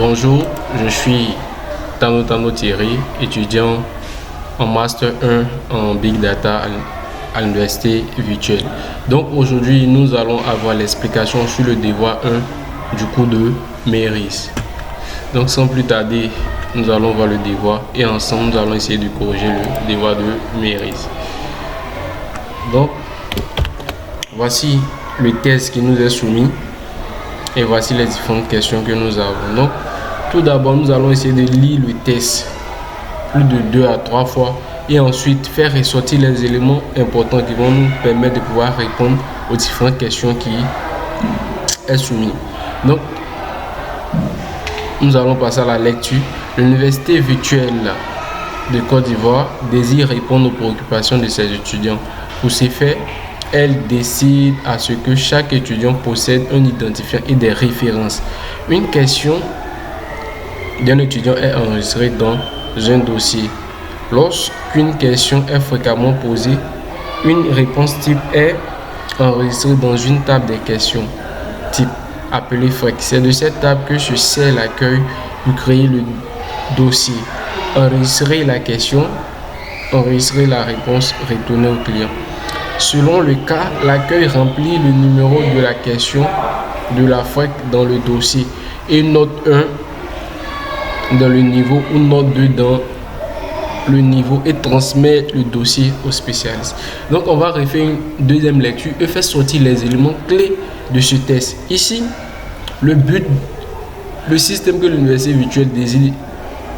Bonjour, je suis Tano Thierry, étudiant en Master 1 en Big Data à l'Université virtuelle. Donc aujourd'hui, nous allons avoir l'explication sur le devoir 1 du cours de Méris. Donc sans plus tarder, nous allons voir le devoir et ensemble, nous allons essayer de corriger le devoir de Méris. Donc, voici le test qui nous est soumis et voici les différentes questions que nous avons. Donc, tout d'abord, nous allons essayer de lire le test plus de 2 à 3 fois et ensuite faire ressortir les éléments importants qui vont nous permettre de pouvoir répondre aux différentes questions qui sont soumises. Donc, nous allons passer à la lecture. L'Université virtuelle de Côte d'Ivoire désire répondre aux préoccupations de ses étudiants. Pour ce faire, elle décide à ce que chaque étudiant possède un identifiant et des références. Une question d'un étudiant est enregistrée dans un dossier. Lorsqu'une question est fréquemment posée, une réponse type est enregistrée dans une table des questions type appelée FREC. C'est de cette table que se sert l'accueil pour créer le dossier. Enregistrer la question, enregistrer la réponse, retourner au client. Selon le cas, l'accueil remplit le numéro de la question de la FREC dans le dossier et note 1 dans le niveau ou note 2 dans le niveau et transmet le dossier au spécialiste. Donc on va refaire une deuxième lecture et faire sortir les éléments clés de ce test. Ici, le système que l'université virtuelle désire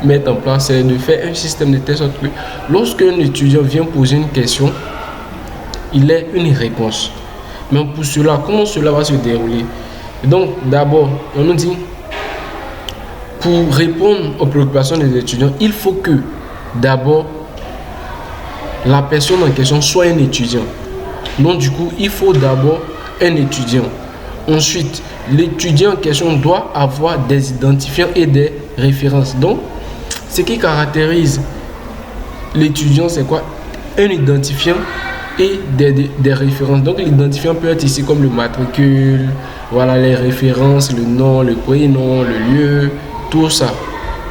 mettre en place, c'est de faire un système de test que lorsqu'un étudiant vient poser une question, il ait une réponse. Mais pour cela, comment cela va se dérouler? Donc d'abord, on nous dit, pour répondre aux préoccupations des étudiants, il faut que d'abord la personne en question soit un étudiant. Donc du coup, il faut d'abord un étudiant. Ensuite, l'étudiant en question doit avoir des identifiants et des références. Donc, ce qui caractérise l'étudiant, c'est quoi? Un identifiant et des références. Donc l'identifiant peut être ici comme le matricule, voilà les références, le nom, le prénom, le lieu, tout ça.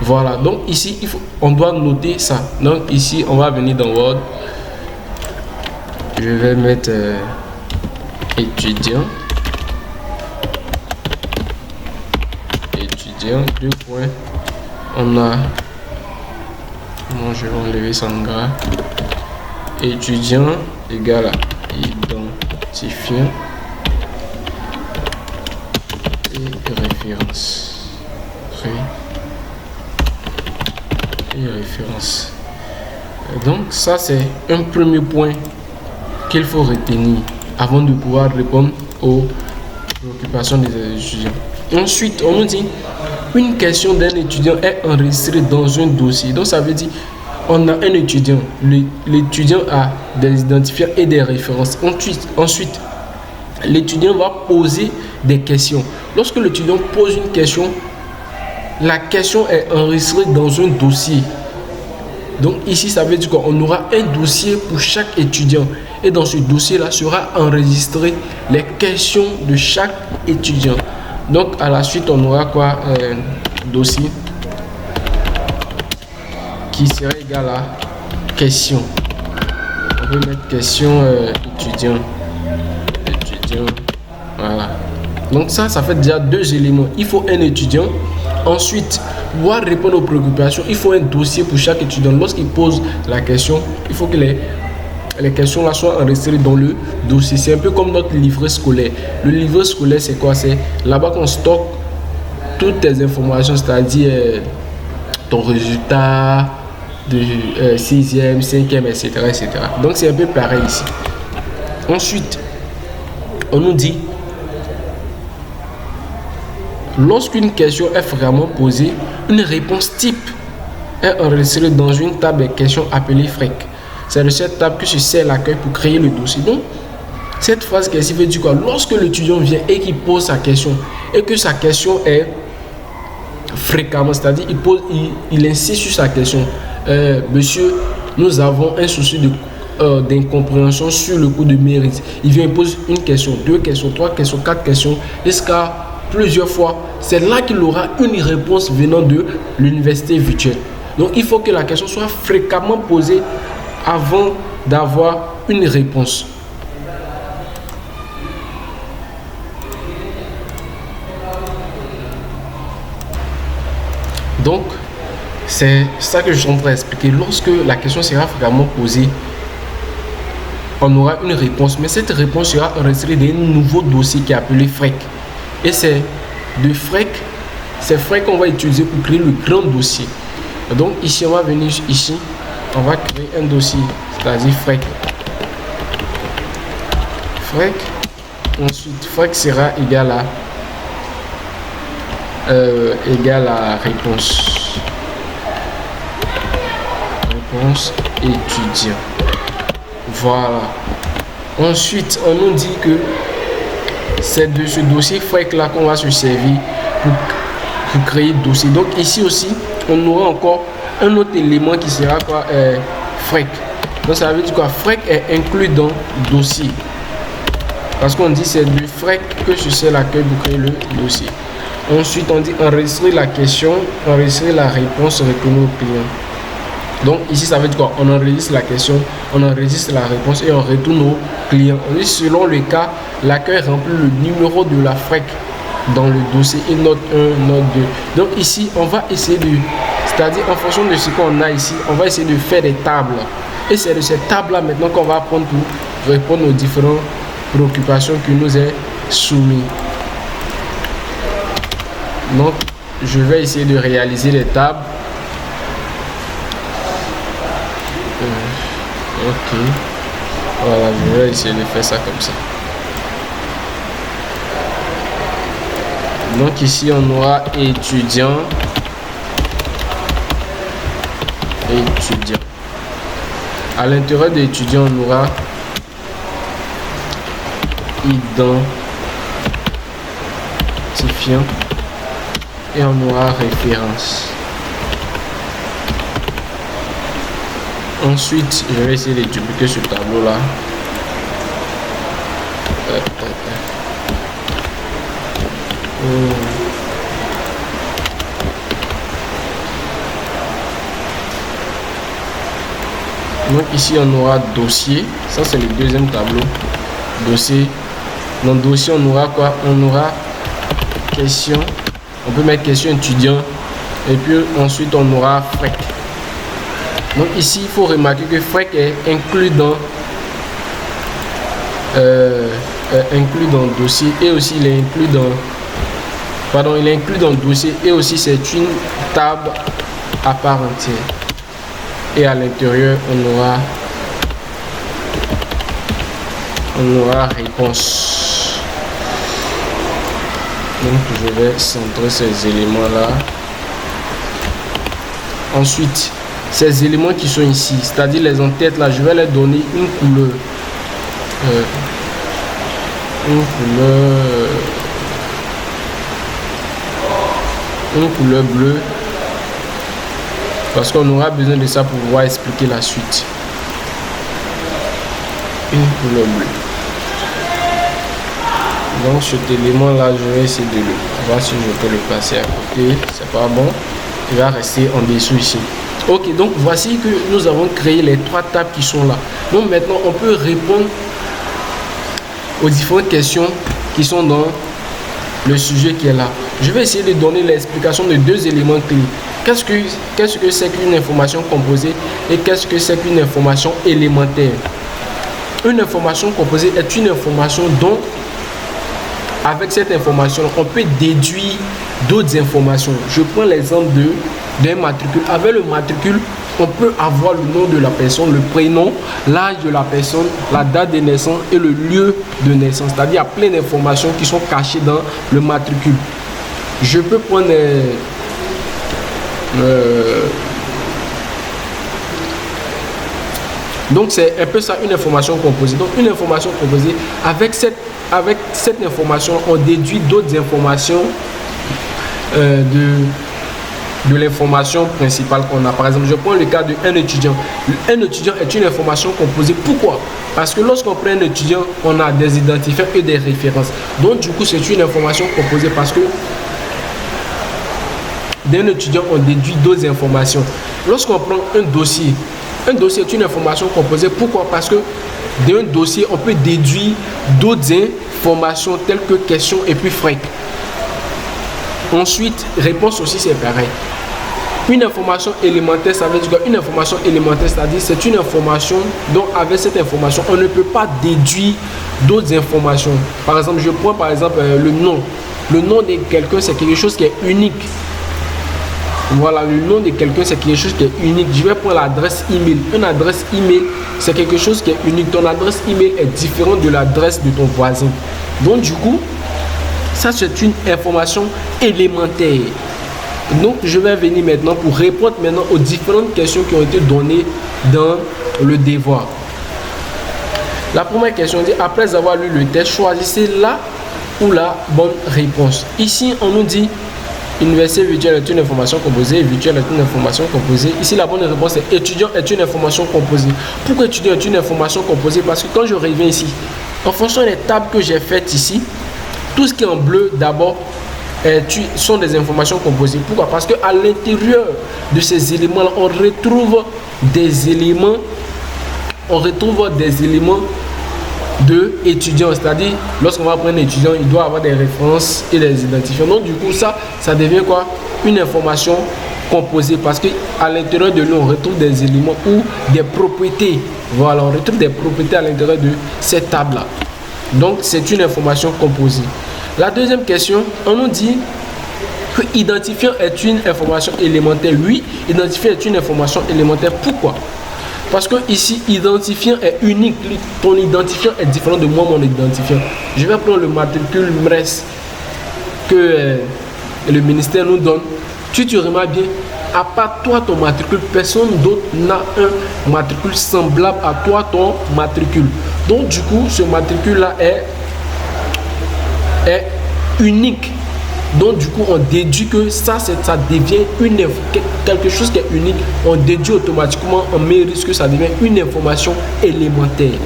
Voilà, donc ici on doit noter ça. Donc ici on va venir dans Word. Je vais mettre étudiant, deux points. On a, non, je vais enlever Sangha. Étudiant égale à identifiant et référence. Donc ça c'est un premier point qu'il faut retenir avant de pouvoir répondre aux préoccupations des étudiants. Ensuite, on nous dit une question d'un étudiant est enregistrée dans un dossier. Donc ça veut dire on a un étudiant, l'étudiant a des identifiants et des références. Ensuite, l'étudiant va poser des questions. Lorsque l'étudiant pose une question, la question est enregistrée dans un dossier. Donc ici, ça veut dire qu'on aura un dossier pour chaque étudiant. Et dans ce dossier-là sera enregistré les questions de chaque étudiant. Donc à la suite, on aura quoi? Dossier qui serait égal à question. On peut mettre question étudiant. Voilà. Donc ça fait déjà deux éléments. Il faut un étudiant. Ensuite, pour pouvoir répondre aux préoccupations, il faut un dossier pour chaque étudiant. Lorsqu'il pose la question, il faut que les questions là soient enregistrées dans le dossier. C'est un peu comme notre livret scolaire. Le livret scolaire, c'est quoi? C'est là-bas qu'on stocke toutes tes informations, c'est-à-dire ton résultat de 6e, 5e, etc., etc. Donc c'est un peu pareil ici. Ensuite, on nous dit lorsqu'une question est vraiment posée, une réponse type est enregistrée dans une table de questions appelée FREC. C'est de cette table que se sert l'accueil pour créer le dossier. Donc, cette phrase qui veut dire quoi? Lorsque l'étudiant vient et qu'il pose sa question et que sa question est fréquemment, c'est-à-dire il insiste sur sa question. Monsieur, nous avons un souci d'incompréhension sur le cours de Méris. Il vient poser une question, deux questions, trois questions, quatre questions, jusqu'à plusieurs fois, c'est là qu'il aura une réponse venant de l'université virtuelle. Donc il faut que la question soit fréquemment posée avant d'avoir une réponse. Donc, c'est ça que je suis en train d'expliquer. Lorsque la question sera fréquemment posée, on aura une réponse. Mais cette réponse sera enregistrée dans un nouveau dossier qui est appelé FREC. Et c'est de FREC, c'est FREC qu'on va utiliser pour créer le grand dossier. Donc, ici, on va venir ici, on va créer un dossier, c'est-à-dire FREC. FREC. Ensuite, FREC sera égal à réponse. Réponse étudiant. Voilà. Ensuite, on nous dit que c'est de ce dossier FREC là qu'on va se servir pour créer le dossier. Donc ici aussi, on aura encore un autre élément qui sera quoi, FREC. Donc ça veut dire quoi? FREC est inclus dans le dossier. Parce qu'on dit c'est du FREC que je sais l'accueil pour créer le dossier. Ensuite, on dit enregistrer la question, enregistrer la réponse, retourner au client. Donc ici, ça veut dire quoi? On enregistre la question, on enregistre la réponse et on retourne au client. On dit selon le cas, l'accueil remplit le numéro de la FREC dans le dossier et note 1, note 2. Donc ici, on va essayer de, c'est-à-dire en fonction de ce qu'on a ici, on va essayer de faire des tables. Et c'est de ces tables-là maintenant qu'on va apprendre pour répondre aux différentes préoccupations qui nous est soumises. Donc, je vais essayer de réaliser les tables. Ok. Voilà, je vais essayer de faire ça comme ça. Donc ici, on aura étudiant. Étudiant. À l'intérieur d'étudiant, on aura identifiant. Et on aura référence. Ensuite, je vais essayer de dupliquer ce tableau là. Donc ici on aura dossier. Ça c'est le deuxième tableau. Dossier. Dans le dossier on aura quoi? On aura question. On peut mettre question étudiant. Et puis ensuite on aura FREC. Donc ici, il faut remarquer que FREC est inclus dans le dossier et aussi il est inclus dans le dossier et aussi c'est une table à part entière. Et à l'intérieur, on aura réponse. Donc je vais centrer ces éléments là. Ensuite, ces éléments qui sont ici, c'est-à-dire les en-têtes là, je vais leur donner une couleur. Une couleur bleue. Parce qu'on aura besoin de ça pour pouvoir expliquer la suite. Une couleur bleue. Donc cet élément là, je vais essayer de le voir si je peux le placer à côté. C'est pas bon. Il va rester en dessous ici. Ok, donc voici que nous avons créé les trois tables qui sont là. Donc maintenant, on peut répondre aux différentes questions qui sont dans le sujet qui est là. Je vais essayer de donner l'explication de deux éléments clés. Qu'est-ce que c'est qu'une information composée et qu'est-ce que c'est qu'une information élémentaire? Une information composée est une information dont, avec cette information, on peut déduire d'autres informations. Je prends l'exemple d'un matricule. Avec le matricule, on peut avoir le nom de la personne, le prénom, l'âge de la personne, la date de naissance et le lieu de naissance. C'est-à-dire, il y a plein d'informations qui sont cachées dans le matricule. Je peux prendre donc c'est un peu ça, une information composée. Donc une information composée, avec cette information, on déduit d'autres informations de l'information principale qu'on a. Par exemple, je prends le cas d'un étudiant. Un étudiant est une information composée. Pourquoi? Parce que lorsqu'on prend un étudiant, on a des identifiants et des références. Donc, du coup, c'est une information composée parce que d'un étudiant, on déduit d'autres informations. Lorsqu'on prend un dossier est une information composée. Pourquoi? Parce que d'un dossier, on peut déduire d'autres informations telles que questions et puis FREC. Ensuite, réponse aussi, c'est pareil. Une information élémentaire, ça veut dire une information élémentaire, c'est-à-dire c'est une information dont avec cette information, on ne peut pas déduire d'autres informations. Par exemple, je prends par exemple le nom. Le nom de quelqu'un, c'est quelque chose qui est unique. Voilà, le nom de quelqu'un, c'est quelque chose qui est unique. Je vais prendre l'adresse email. Une adresse email, c'est quelque chose qui est unique. Ton adresse email est différente de l'adresse de ton voisin. Donc, du coup, ça, c'est une information élémentaire. Donc, je vais venir maintenant pour répondre maintenant aux différentes questions qui ont été données dans le devoir. La première question dit, après avoir lu le texte, choisissez la ou la bonne réponse. Ici, on nous dit, université virtuelle est une information composée, virtuelle est une information composée. Ici, la bonne réponse est étudiant est une information composée. Pourquoi étudiant est une information composée? Parce que quand je reviens ici, en fonction des tables que j'ai faites ici, tout ce qui est en bleu, d'abord, sont des informations composées. Pourquoi? Parce qu'à l'intérieur de ces éléments-là, on retrouve des éléments de étudiants. C'est-à-dire, lorsqu'on va prendre un étudiant, il doit avoir des références et des identifiants. Donc, du coup, ça devient quoi? Une information composée. Parce qu'à l'intérieur de lui, on retrouve des éléments ou des propriétés. Voilà, on retrouve des propriétés à l'intérieur de cette table-là. Donc, c'est une information composée. La deuxième question, on nous dit que identifiant est une information élémentaire. Oui, identifiant est une information élémentaire. Pourquoi? Parce que ici, identifiant est unique. Ton identifiant est différent de moi, mon identifiant. Je vais prendre le matricule MRES que le ministère nous donne. Tu te remarques bien, à part toi, ton matricule, personne d'autre n'a un matricule semblable à toi, ton matricule. Donc, du coup, ce matricule-là est unique. Donc, du coup, on déduit que ça devient quelque chose qui est unique. On déduit automatiquement, on met risque que ça devient une information élémentaire.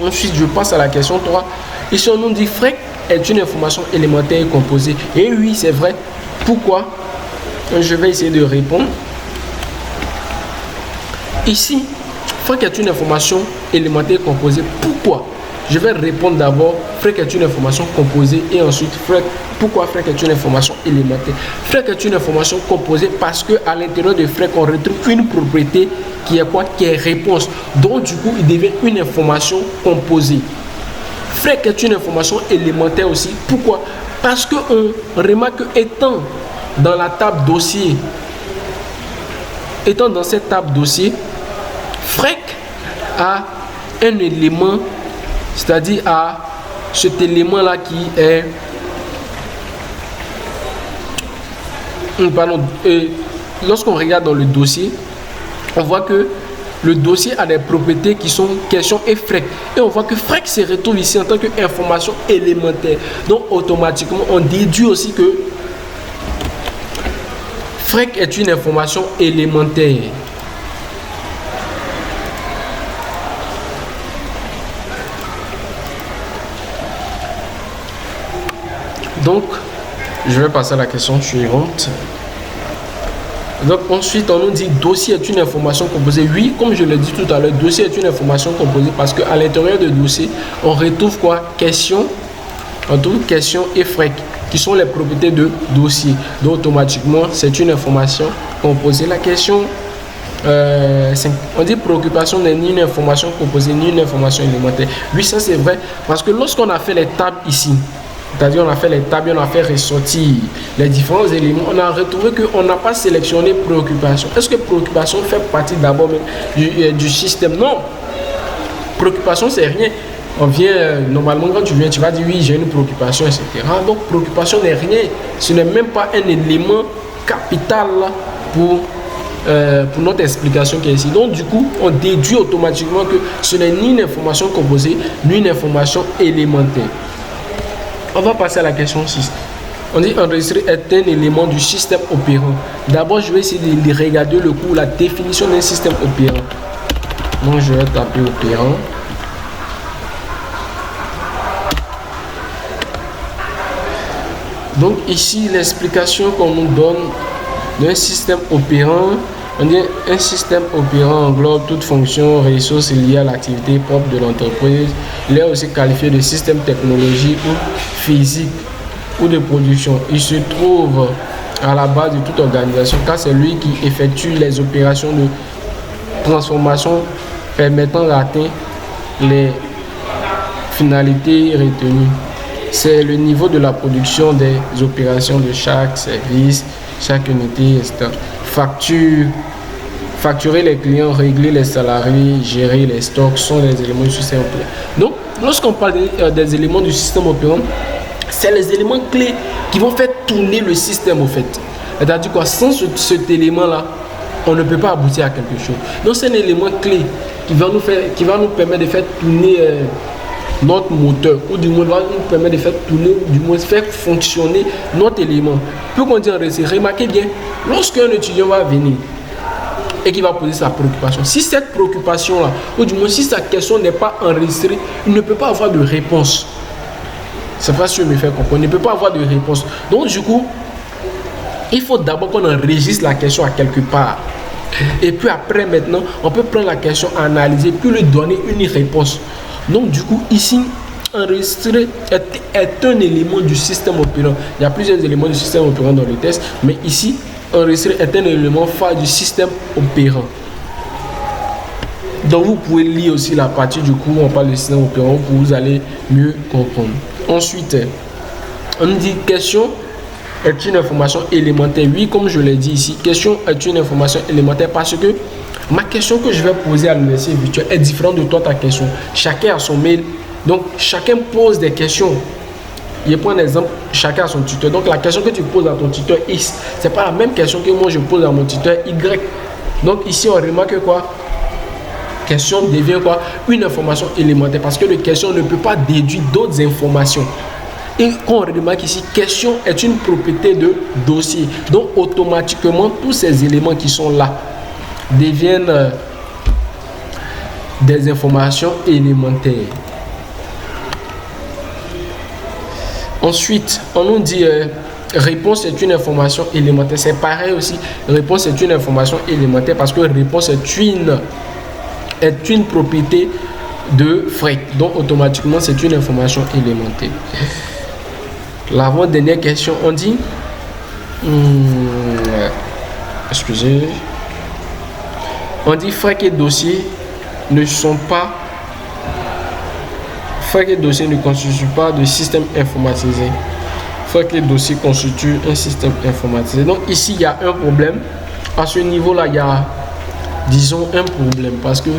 Ensuite, je passe à la question 3. Ici, on nous dit FREC est une information élémentaire et composée. Et oui, c'est vrai. Pourquoi? Je vais essayer de répondre. Ici, FREC est une information élémentaire et composée. Pourquoi? Je vais répondre d'abord, FREC est une information composée et ensuite FREC. Pourquoi FREC est une information élémentaire? FREC est une information composée parce qu'à l'intérieur de FREC, on retrouve une propriété qui est quoi? Qui est réponse. Donc, du coup, il devient une information composée. FREC est une information élémentaire aussi. Pourquoi? Parce qu'on remarque qu'étant dans la table dossier, étant dans cette table dossier, FREC a un élément, c'est-à-dire à cet élément-là qui est... lorsqu'on regarde dans le dossier, on voit que le dossier a des propriétés qui sont questions et FREC. Et on voit que FREC se retrouve ici en tant qu'information élémentaire. Donc, automatiquement, on déduit aussi que FREC est une information élémentaire. Donc, je vais passer à la question suivante. Donc, ensuite, on nous dit dossier est une information composée. Oui, comme je l'ai dit tout à l'heure, dossier est une information composée parce qu'à l'intérieur de dossier, on retrouve quoi? Question, on trouve question et FREC qui sont les propriétés de dossier. Donc, automatiquement, c'est une information composée. La question, on dit préoccupation n'est ni une information composée ni une information élémentaire. Oui, ça c'est vrai parce que lorsqu'on a fait les tables ici, c'est-à-dire on a fait les tables, on a fait ressortir les différents éléments, on a retrouvé qu'on n'a pas sélectionné préoccupation. Est-ce que préoccupation fait partie d'abord du système? Non. Préoccupation, c'est rien. On vient, normalement quand tu viens, tu vas dire oui, j'ai une préoccupation, etc. Donc préoccupation n'est rien. Ce n'est même pas un élément capital pour notre explication qui est ici. Donc du coup, on déduit automatiquement que ce n'est ni une information composée, ni une information élémentaire. On va passer à la question 6. On dit enregistrer est un élément du système opérant. D'abord, je vais essayer de regarder le cours, la définition d'un système opérant. Donc, je vais taper opérant. Donc, ici, l'explication qu'on nous donne d'un système opérant. On dit un système opérant englobe toute fonction, ressources liées à l'activité propre de l'entreprise. Il est aussi qualifié de système technologique ou physique ou de production. Il se trouve à la base de toute organisation car c'est lui qui effectue les opérations de transformation permettant d'atteindre les finalités retenues. C'est le niveau de la production des opérations de chaque service, chaque unité, etc. Facturer les clients, régler les salariés, gérer les stocks sont les éléments du système opérant. Donc, lorsqu'on parle des éléments du système opérant, c'est les éléments clés qui vont faire tourner le système au fait. C'est-à-dire quoi, sans cet élément-là, on ne peut pas aboutir à quelque chose. Donc, c'est un élément clé qui va nous permettre de faire tourner notre moteur, ou du moins va nous permettre de faire tourner, du moins faire fonctionner notre élément. Peu qu'on dit en récit, remarquez bien, lorsqu'un étudiant va venir et qui va poser sa préoccupation, si cette préoccupation-là, ou du moins si sa question n'est pas enregistrée, il ne peut pas avoir de réponse. C'est pas sûr de me faire comprendre, il ne peut pas avoir de réponse. Donc du coup, il faut d'abord qu'on enregistre la question à quelque part. Et puis après, maintenant, on peut prendre la question, analyser, puis lui donner une réponse. Donc du coup, ici, enregistrer est un élément du système opérant. Il y a plusieurs éléments du système opérant dans le test, mais ici, enregistrer est un élément phare du système opérant. Donc vous pouvez lire aussi la partie du cours où on parle du système opérant pour vous allez mieux comprendre. Ensuite, on dit question est une information élémentaire. Oui, comme je l'ai dit ici, question est une information élémentaire parce que ma question que je vais poser à l'université virtuelle est différente de toi, ta question. Chacun a son mail. Donc, chacun pose des questions. Je prends un exemple, chacun a son tuteur. Donc, la question que tu poses à ton tuteur X, ce n'est pas la même question que moi je pose à mon tuteur Y. Donc, ici, on remarque quoi? Question devient quoi? Une information élémentaire parce que la question ne peut pas déduire d'autres informations. Et quand on remarque ici, question est une propriété de dossier. Donc, automatiquement, tous ces éléments qui sont là deviennent des informations élémentaires. Ensuite, on nous dit réponse est une information élémentaire. C'est pareil aussi. Réponse est une information élémentaire parce que réponse est une propriété de Frege. Donc, automatiquement, c'est une information élémentaire. L'avant-dernière question, on dit excusez, on dit Frege et dossier ne sont pas Frege et dossier ne constituent pas de système informatisé. Frege et dossier constituent un système informatisé. Donc ici il y a un problème. À ce niveau là il y a, disons, un problème parce que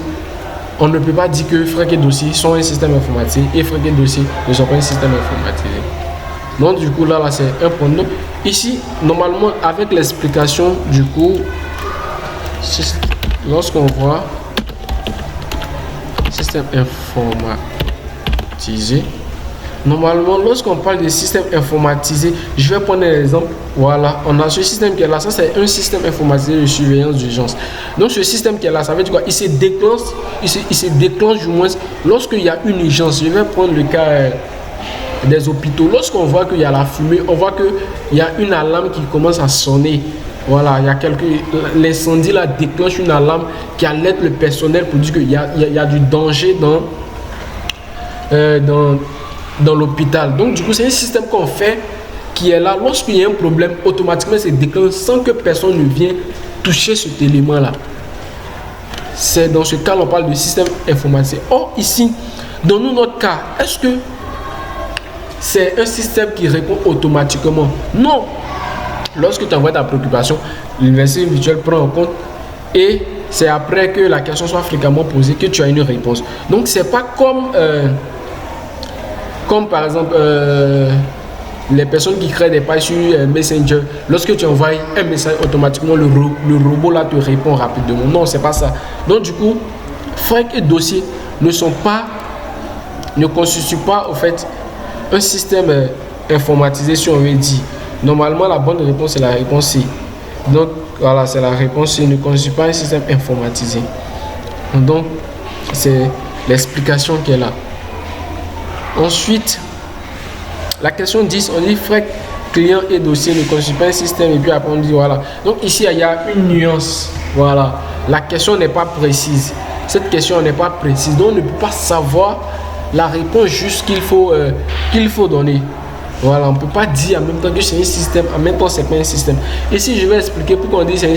on ne peut pas dire que Frege et dossier sont un système informatisé et Frege et dossier ne sont pas un système informatisé. Donc du coup là c'est un problème. Ici normalement avec l'explication du cours, lorsqu'on voit système informatisé, normalement lorsqu'on parle de système informatisé, je vais prendre un exemple. Voilà, on a ce système qui est là, ça c'est un système informatisé de surveillance d'urgence. Donc ce système qui est là, ça veut dire quoi? Il se déclenche du moins lorsqu'il y a une urgence. Je vais prendre le cas des hôpitaux. Lorsqu'on voit qu'il y a la fumée, on voit qu'il y a une alarme qui commence à sonner. Voilà, l'incendie là déclenche une alarme qui alerte le personnel pour dire qu'il y a du danger dans l'hôpital. Donc du coup, c'est un système qu'on fait qui est là. Lorsqu'il y a un problème, automatiquement c'est déclenché sans que personne ne vienne toucher cet élément là. C'est dans ce cas on parle de système informatisé. Or ici, dans notre cas, est-ce que c'est un système qui répond automatiquement? Non. Lorsque tu envoies ta préoccupation, l'université virtuelle prend en compte et c'est après que la question soit fréquemment posée que tu as une réponse. Donc c'est pas comme par exemple les personnes qui créent des pages sur Messenger. Lorsque tu envoies un message, automatiquement le robot là te répond rapidement. Non, c'est pas ça. Donc du coup, Frege et dossier ne constituent pas au fait un système informatisé, si on veut dire. Normalement, la bonne réponse est la réponse C. Donc, voilà, c'est la réponse C. Ne conçut pas un système informatisé. Donc, c'est l'explication qui est là. Ensuite, la question 10, on dit frais client et dossier ne conçut pas un système. Et puis après, on dit voilà. Donc, ici, il y a une nuance. Voilà. La question n'est pas précise. Cette question n'est pas précise. Donc, on ne peut pas savoir la réponse juste qu'il faut donner. Voilà, on ne peut pas dire en même temps que c'est un système, en même temps, c'est pas un système. Ici, je vais expliquer pourquoi on dit c'est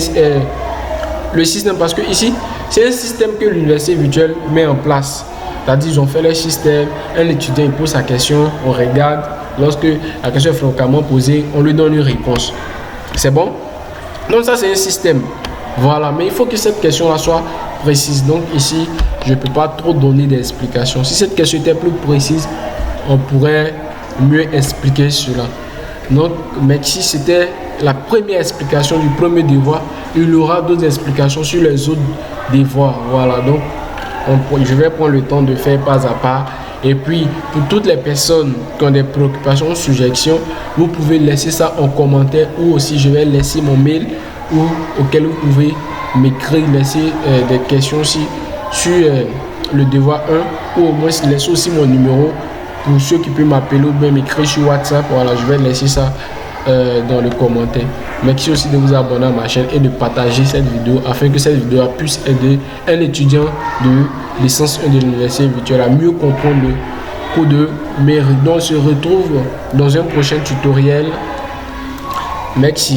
le système. Parce que ici, c'est un système que l'université virtuelle met en place. C'est-à-dire, ils ont fait leur système, un étudiant il pose sa question, on regarde. Lorsque la question est fréquemment posée, on lui donne une réponse. C'est bon? Donc ça, c'est un système. Voilà, mais il faut que cette question-là soit précise. Donc ici, je ne peux pas trop donner d'explications. Si cette question était plus précise, on pourrait mieux expliquer cela. Donc, mais si c'était la première explication du premier devoir, il y aura d'autres explications sur les autres devoirs. Voilà, donc je vais prendre le temps de faire pas à pas. Et puis, pour toutes les personnes qui ont des préoccupations ou suggestions, vous pouvez laisser ça en commentaire ou aussi je vais laisser mon mail auquel vous pouvez m'écrire, laisser des questions aussi sur le devoir 1 ou au moins laisser aussi mon numéro pour ceux qui peuvent m'appeler ou bien m'écrire sur WhatsApp. Voilà, je vais laisser ça dans le commentaire. Merci aussi de vous abonner à ma chaîne et de partager cette vidéo afin que cette vidéo puisse aider un étudiant de licence 1 de l'université virtuelle à mieux comprendre le cours de mairie. Donc on se retrouve dans un prochain tutoriel. Merci.